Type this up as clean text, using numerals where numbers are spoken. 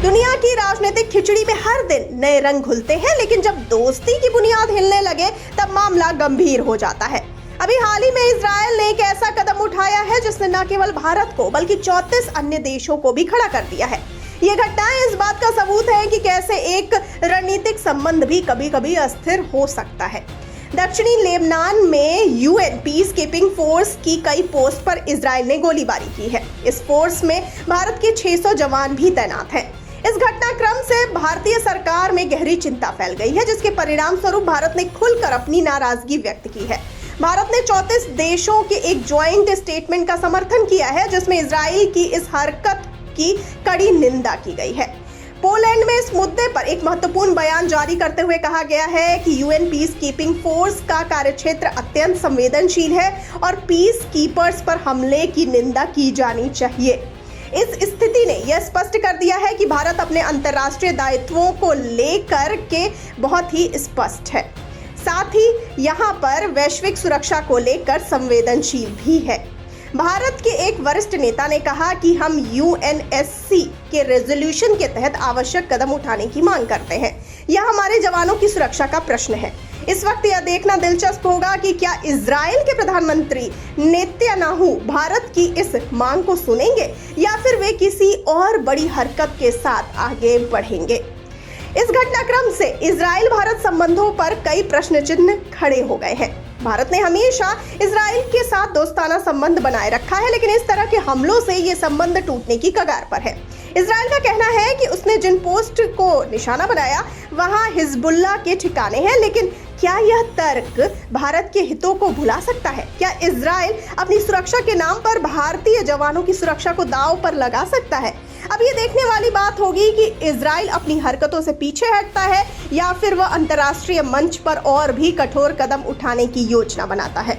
दुनिया की राजनीतिक खिचड़ी में हर दिन नए रंग घुलते हैं, लेकिन जब दोस्ती की बुनियाद हिलने लगे तब मामला गंभीर हो जाता है। अभी हाल ही में इजराइल ने एक ऐसा कदम उठाया है जिसने न केवल भारत को बल्कि 34 अन्य देशों को भी खड़ा कर दिया है। ये घटनाएं इस बात का सबूत है कि कैसे एक रणनीतिक संबंध भी कभी कभी अस्थिर हो सकता है। दक्षिणी लेबनान में यूएन पीस कीपिंग फोर्स की कई पोस्ट पर इजराइल ने गोलीबारी की है। इस फोर्स में भारत के 600 जवान भी तैनात हैं। इस घटनाक्रम से भारतीय सरकार में गहरी चिंता फैल गई है, जिसके परिणाम स्वरूप भारत ने खुलकर अपनी नाराजगी व्यक्त की है। भारत ने 34 देशों के एक ज्वाइंट स्टेटमेंट का समर्थन किया है, जिसमें इजराइल की इस हरकत की कड़ी निंदा की गई है। पोलैंड में इस मुद्दे पर एक महत्वपूर्ण बयान जारी करते हुए कहा गया है कि यूएन पीस कीपिंग फोर्स का कार्यक्षेत्र अत्यंत संवेदनशील है और पीस कीपर्स पर हमले की निंदा की जानी चाहिए। इस स्थिति ने यह स्पष्ट कर दिया है कि भारत अपने अंतर्राष्ट्रीय दायित्वों को लेकर के बहुत ही स्पष्ट है, साथ ही यहाँ पर वैश्विक सुरक्षा को लेकर संवेदनशील भी है। भारत के एक वरिष्ठ नेता ने कहा कि हम यूएनएससी के रेजोल्यूशन के तहत आवश्यक कदम उठाने की मांग करते हैं। यह हमारे जवानों की सुरक्षा का प्रश्न है। इस वक्त यह देखना दिलचस्प होगा कि क्या इजराइल के प्रधानमंत्री नेतन्याहू भारत की इस मांग को सुनेंगे या फिर वे किसी और बड़ी हरकत के साथ आगे बढ़ेंगे। इस घटनाक्रम से इजराइल भारत संबंधों पर कई प्रश्न चिन्ह खड़े हो गए हैं। भारत ने हमेशा इजराइल के साथ दोस्ताना संबंध बनाए रखा है, लेकिन इस तरह के हमलों से ये संबंध टूटने की कगार पर है। इजराइल का कहना है कि उसने जिन पोस्ट को निशाना बनाया वहां हिजबुल्लाह के ठिकाने हैं, लेकिन क्या यह तर्क भारत के हितों को भुला सकता है? क्या इजराइल अपनी सुरक्षा के नाम पर भारतीय जवानों की सुरक्षा को दांव पर लगा सकता है? अब ये देखने वाली बात होगी कि इजराइल अपनी हरकतों से पीछे हटता है या फिर वह अंतर्राष्ट्रीय मंच पर और भी कठोर कदम उठाने की योजना बनाता है।